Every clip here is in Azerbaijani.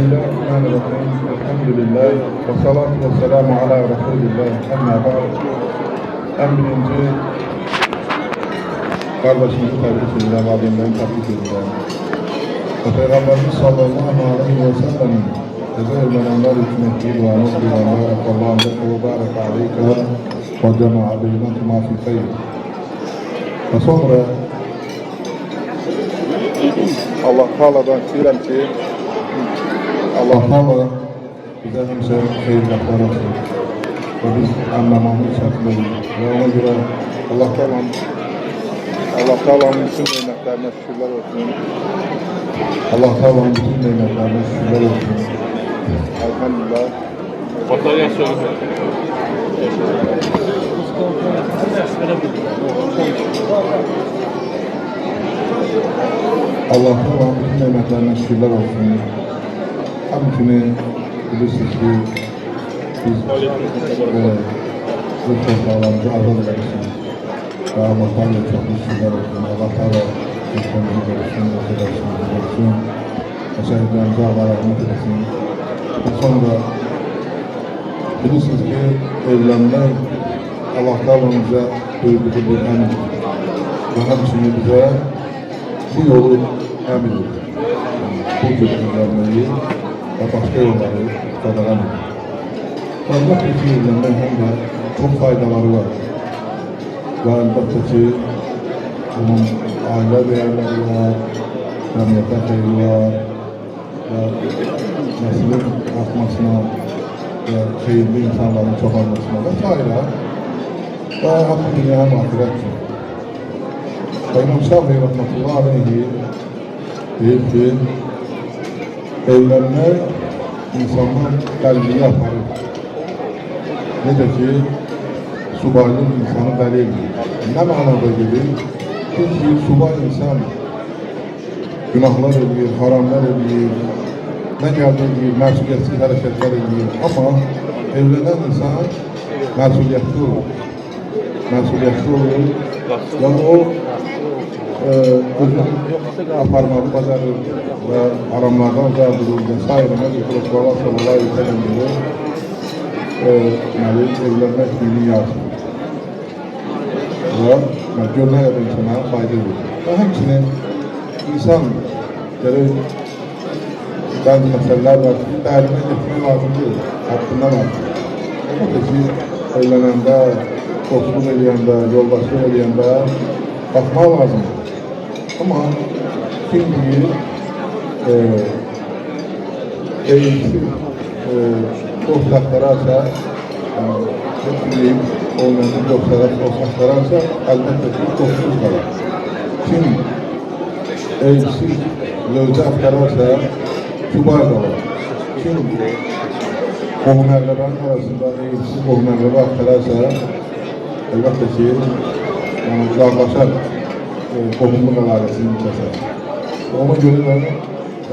Bismillahirrahmanirrahim. Elhamdülillah. Ve salatu ve selamu ala Resulillah. Amma ba'd. En birinci kardeşimizi tebrik edirəm, alimlerini tebrik edirəm. Ve Peygamberimiz sallallahu aleyhi ve sellem'in bize evlenenler için ettiği duanı kıymanlar, Allah'ın ve barik aleyke ve cema'a beynetuma fi khayr. Ve sonra Allah Teala'dan istəyirəm ki, Allah Teala bize hemşe xeyirlikler olsun ve biz anlamamız içerisindeyiz. Ve ona göre Allah Teala'nın bütün nimetlerine şükürler olsun. Allah Teala'nın bütün nimetlerine şükürler olsun. Elhamdülillah. Batarya söylüyor. Allah Teala'nın bütün nimetlerine şükürler olsun. Hamdini bilirsiniz ki biz bu toprağlarımızı azad ederiz. Ve Allah Teala çok şükürler olsun. Allah Teala ülkemizi korusun, arkadaşlarımızı korusun. Şehitlerimize Allah rahmet eylesin. Ve sonra bilirsiniz ki evlenmek Allah Teala'mıza buyurduğu bir emir. Ve hemşini bize bu yolu emir edir. Bu tür evlenmeyi ve başka yolları qadağan edir. Elbette ki evlenmek hem de çok faydaları var. Ve elbette ki bunun aile değerleri var, cemiyete xeyri var ve neslin artmasına ve xeyirli insanların çoğalmasına vesaire ve hakkı dünya hem ahiret için. Ve İmam Şafii rahmetullahi aleyhi deyir ki, evlenmek insanlar qəlbiyə aparır. Necə ki, subaylı insanı dəli edir. Nə mənada gedir? Çünki subay insan günahlar edir, haramlar edir, nə gəldi edir, məsuliyyətsiz hərəkətlər edir. Amma evlənən insan məsuliyyətli olur. Məsuliyyətli olur. Yəni o özünü aparmağı bacarır ve haramlardan uzak durur vesaire. Mesela Resulullah sallallahu aleyhi ve sellem diyor, evlenmek dini yazır. Ve görünən qədər insana fayda verir. Ve hemçinin insan gerek bazı meseleler var ki, dərinə getmək lazımdır, hakkından artır. Ama ki, evlənəndə, dostluq eləyəndə, yoldaşlıq eləyəndə baxmaq lazımdır. Ama kim bilir eğitim dostlararsa hepsini olmayan dostlararsa elbette ki dostsuz kalır. Kim eğitsiz lövcə aktararsa subay kalır. Kim qohum-əqrəbanın arasında eğitsiz qohum-əqrəba aktararsa elbette ki uzaqlaşar. Qohumluq əlaqəsini kəsər. Ona görə də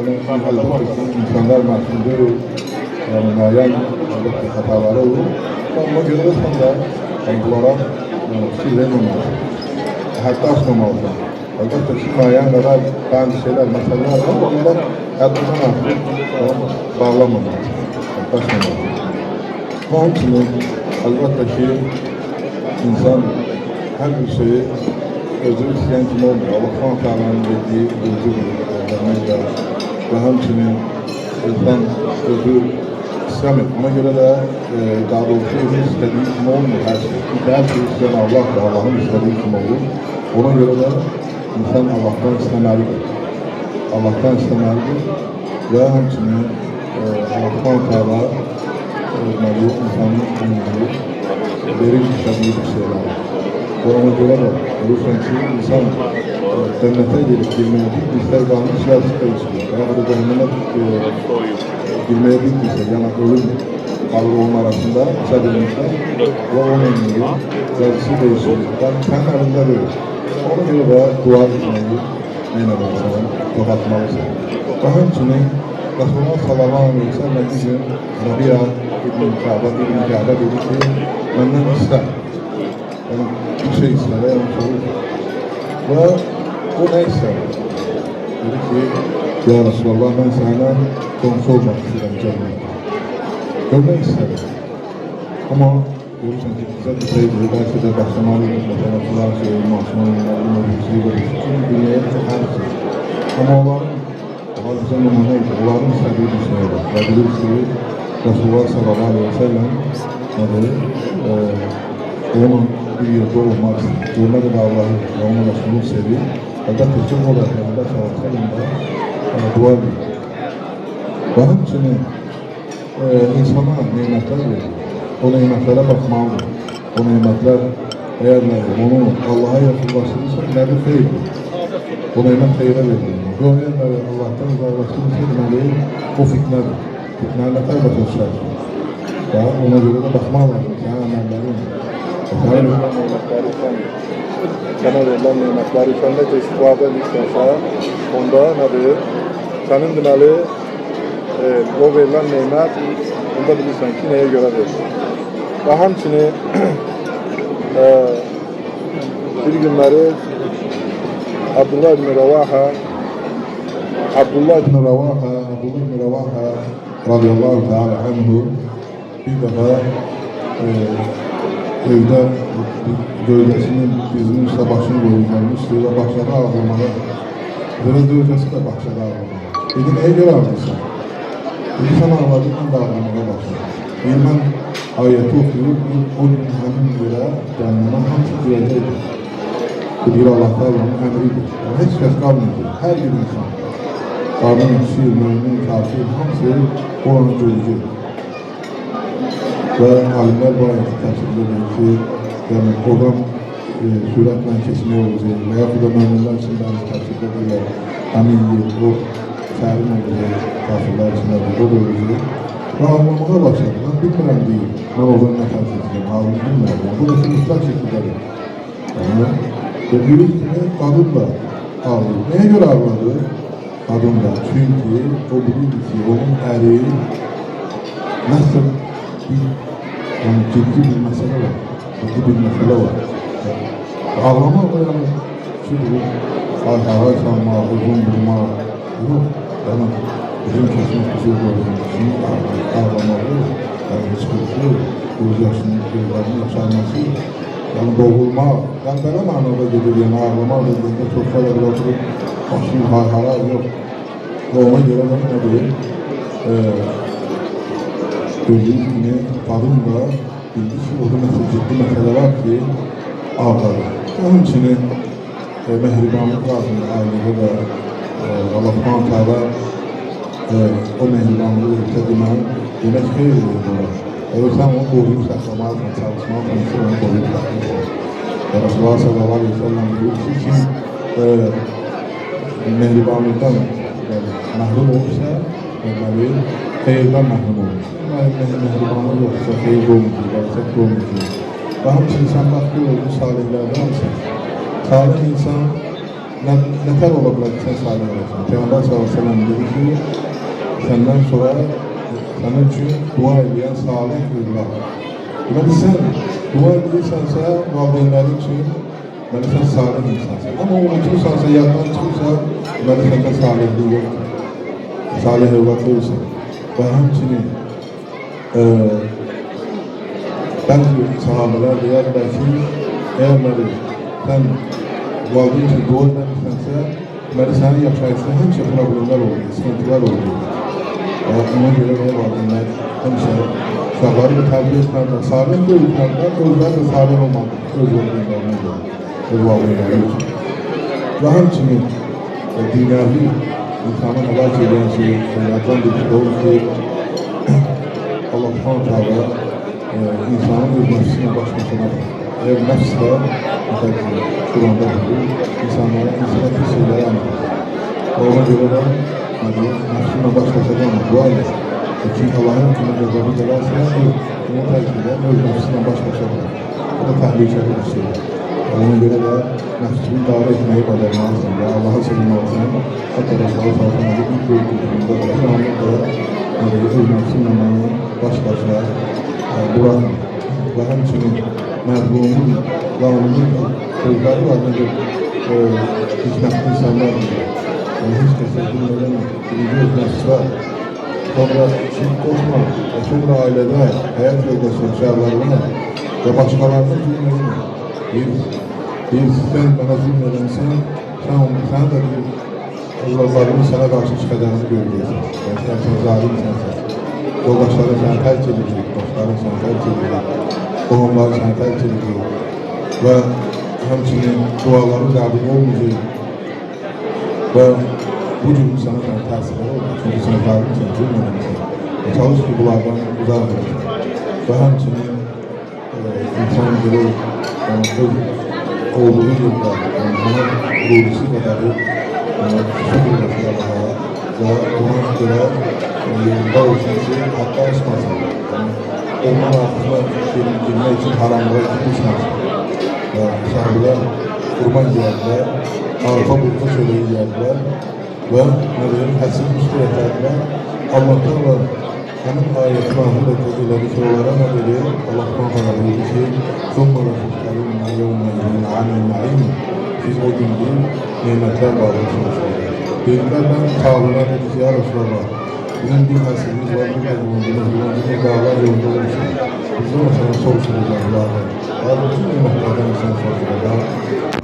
əlbəttə ki, insanlar məsuldur, müəyyən xətaları olur. Ona görə də sən də bunlara fikir verməməlisən, həddə açmamalısan. Əlbəttə ki, müəyyən qədər bəzi şeylər, məsələlər var, onlara həddindən artıq bağlanmamalısan, həddə açmamalısan. Onun üçün, əlbəttə ki, insan hər bir şeyi özü istəyən kimi olmuyor. Allah Teala'nın dediği özü vermekle ve hemçinin insan özü istemiyor. Ona göre de daha doğrusu özü istediği gibi olmuyor. Her şey isteyen Allah da Allah'ın istediği gibi olur. Ona göre de insan Allah'tan istemelidir. Allah'tan istemelidir ve hemçinin Allah Teala insanın bildiği, verir istediği bir şeyler. Ona göre de olursan ki insan cennete gelip girmeye bitmişler kalmış yazık değişiyor. Eğer de cehenneme girmeye bitmişse yani ölüm alır onun arasında çadırmışlar ve onun gibi yazısı değişiyor. Yani kendi elinde böyle. Ona göre de dua etmeyi neyle varsa kapatmalısın. Daha önceden Resulullah sallallahu aleyhi ve sellem bir gün Rabia İbn-i Ka'ba dedi ki benden ister. Yani bir şey ister, yani sorur. Ve o ne ister? Dedi ki Ya Resulallah, ben sana komşu olmak istedim cennette. Görmek istedim. Ama görürsen ki bize bir şey değil, belki de başlamalıyız. Mesela sular şeyi, masum oyunları, müziği böyle. Çünkü dünyaya çok her şey. Ama onlar bize numuneydi. Onların istediği bir şey var. Ve bilir ki Resulullah sallallahu aleyhi ve sellem onun bir yerde olmak, görmek de Allah'ı ve onun Resulü'nü sevir. Elbette ki o da Peygamber sallallahu aleyhi ve sellem de dua ediyor. Ve hemçinin insana nimetler verir. O nimetlere bakmalıdır. O nimetler eğer onu Allah'a yakınlaştırırsa nedir xeyirdir. O nimet xeyrə verilir. O eğer Allah'tan uzaklaştırırsa deməli o fitnedir. Fitneyle elbette düşerdir. Ve ona göre de bakmalı lazım. Sen amellerin. Sana verilen nimetleri sen de istifadə edirsə, onda nədir? Sənin deməli o verilen nimet, onda bilirsən ki, neye göre verilir. Ve həmçinin bir günləri Abdullah ibn Ravaha radiyallahu teala anhu bir defa evde gövdesinin dizinin üstə başını koyulmamıştı ve başladı ağlamaya. Böyle gövdesi de başladı ağlamaya. Dedi, neye göre ağlıyorsun? Dedi, sen ağladın, ben de ağlamaya başladım. Ben ayeti okuyup o gün hemen göre cenneme hamsi girəcəkdir. Bu bir Allah Teala'nın emridir. Yani hiç kes kalmıyor. Her bir insan. Kadın, kişi, mümin, kafir, hamsi o an görecek. Ve alimler bu ayeti tefsir ediyor ki yani oradan süratle kesmeye olacak. Veya bu da müminler için beni tefsir ediyorlar. Amin diye o serin olacak. Kafirler için de o da olacak. Ve ağlamaya başladı. Ben bilmirəm deyim. Ben oradan ne tefsir edeceğim. Ağlamı bilmirəm. Yani bu da şu mutlak şekildedir. Yani ve bir kadın da ağlıyor. Neye göre ağladı? Kadın da. Çünkü o bilirdi ki onun eri nasıl bir yani ciddi bir mesele var. Ciddi bir mesele var. Ağlamak da yani şimdi hayhara çalma, uzun durma yok. Yani bizim kesmiş bir şey gördüm. Şimdi ağlamalı. Yani hiç bir şey göz yaşının gözlerinin yaşarması. Yani boğulma, yani böyle manada gelir yani ağlama dediğinde çok fazla bir oturup başım hayhara yok. Ve ona göre ben ne diyeyim? Gördüğünüz gibi kadın da bildi ki orada mesela ciddi mesele var ki ağlar. Onun için mehribanlık lazım ailede de Allah subhanahu teala o mehribanlığı yükseltmeyen demek ki evet sen onu koruyup saklamalısın, çalışmalısın, sen onu koruyup saklamalısın. Resulullah sallallahu aleyhi ve sellem diyor ki kim mehribanlıktan mahrum olursa hayırdan mahrum olur. Mehribanlık yoksa hayır olmuştur, bereket olmuştur. Ve hepsini sen bakıyorsun salihlerden misin? Salih insan ne kadar olabilir ki sen salih olursan? Peygamber sallallahu aleyhi ve sellem dedi ki senden sonra senin için dua eden salih evlat. Yani sen dua ediyorsansa valideynlerin için böyle sen salih insansın. Ama unutursansa, yandan çıkırsa böyle sende salihliği yoktur. Salih evlat olursan. Ve hemçinin bazı sahabeler deyirlər ki, eğer sen valideyn için dua etmişsənsə, senin yaşayışında hemşe problemler olur, sıkıntılar olur. Ona göre valideynler hemşe uşaqları da tərbiyə etməklə, salih böyüklərlə, özləri də salih olmalıdır, öz valideynlərine göre, öz valideynləri üçün. Ve hemçinin dünyavi insanı həlak edən şey, sənətdən bir şey olur ki, Allah subhanahu teala insanın öz nefsine başmasına eğer nefs de Kur'an'da bulur, insanlara insana pis şeyleri anlatır. Ona göre de nefsine başmasına dua eder. Çünkü Allah'ın kime gazabı gelerse bunu terk eder, öz nefsine başmasına. O da tehlikeli bir şey. Ona göre de nefsini dâre etmeyi başarmalısın ve Allah'a sığınmalısın. Hatta Resulullah sallallahu aleyhi ve sellem ilk öyküsünde de bir anlıkta öz nefsinle baş başa bırakma. Ve hemçinin mezlumun, zalimin sözleri var. Hikmetli insanlar gibi. Yani hiç kimse bilmeden birinci özgürlükler. Sonra çift olma, sonra ailede, hayat yoldaşı, uşaqlarına ve başkalarına zulmedin. Bir sen bana zulmedinsen, sen de bir evlatlarının sana karşı çıkacağını göreceksin. Yani sen zalim sensin. Yoldaşların seni terk edecek, dostların seni terk edecek, tohumların seni terk edecek ve hemçinin duaların kabul olmayacak ve bu cür sana təsirləri olur. Çünki sən zalimsən, zulmədinsən. Çalış ki, bunlardan uzaq olsun. Və həmçinin insan belə öz olduğu yılda buna ruhusu qədəri şükür etməsi Allaha və buna görə yolda olsun ki, hatta açmasın. Onun altına girmək üçün haramlığa düşməsin. Və sahibələr qurban deyərlər, arpa burda söyləyərlər ve həsib müstəhətlərlə Allah'tan da həmin ayəti mahmud etdikləri ki, onlara nə deyir? Allah'tan bana deyir ki, ثُمَّ لَفُتَّلِنَّ يَوْمَئِذٍ عَنِ النَّعِيمِ Siz o gün değil, nimetler bağlısınız. Deyirlər, mən çağırına dedik, ya Resulallah, bizim bir həsibimiz var, bir həsibimiz dağlar yolunda olmuşuz. Biz de mesela soruşturacaqlardır. Bütün nimetlerden insan soruşturacaq.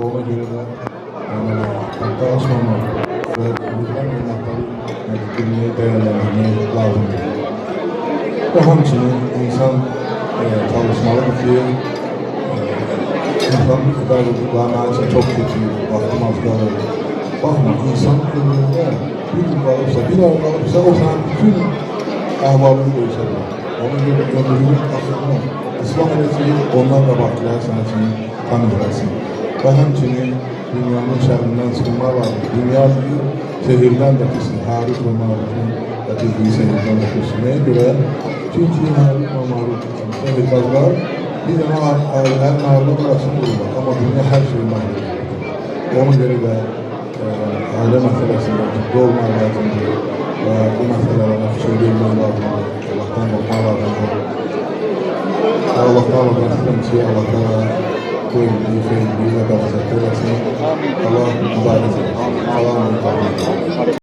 Ona göre de hatta açmamaq ve bizden nimetleri bilmeyi, değerlendirmeyi lazımdır. Ve hamçinin insan çalışmalıdır ki insan ibadetlerinden için çok kötü, vaxtım az qalır. Bakma, insan ömründə bir gün qalıbsa, bir ay qalıbsa, o sana bütün əhvalını görsələr. Onun gibi ömrünün axırını İslam edəcək, onlar da bakılar sana için tanıdırsın. Ve həmçinin dünyanın şərrindən çıxılmaq lazım. Dünya şehirden de kesin, Harut ve Marut'un getirdiği şehirden de kesin. Neye göre? Çünkü Harut ve Marut şehirler bir de her mağlup arasında dururlar. Ama dünya her şeyi mağlup. Ona göre de aile meselesinde ciddi olmak lazımdır. Ve bu meselelere fikir vermek lazımdır. Allah'tan korkmak lazımdır. Allah'tan korkmak ki Allah'tan koyduğu feyliği ve gafzetleri Allah mübarek etsin. Allah'ın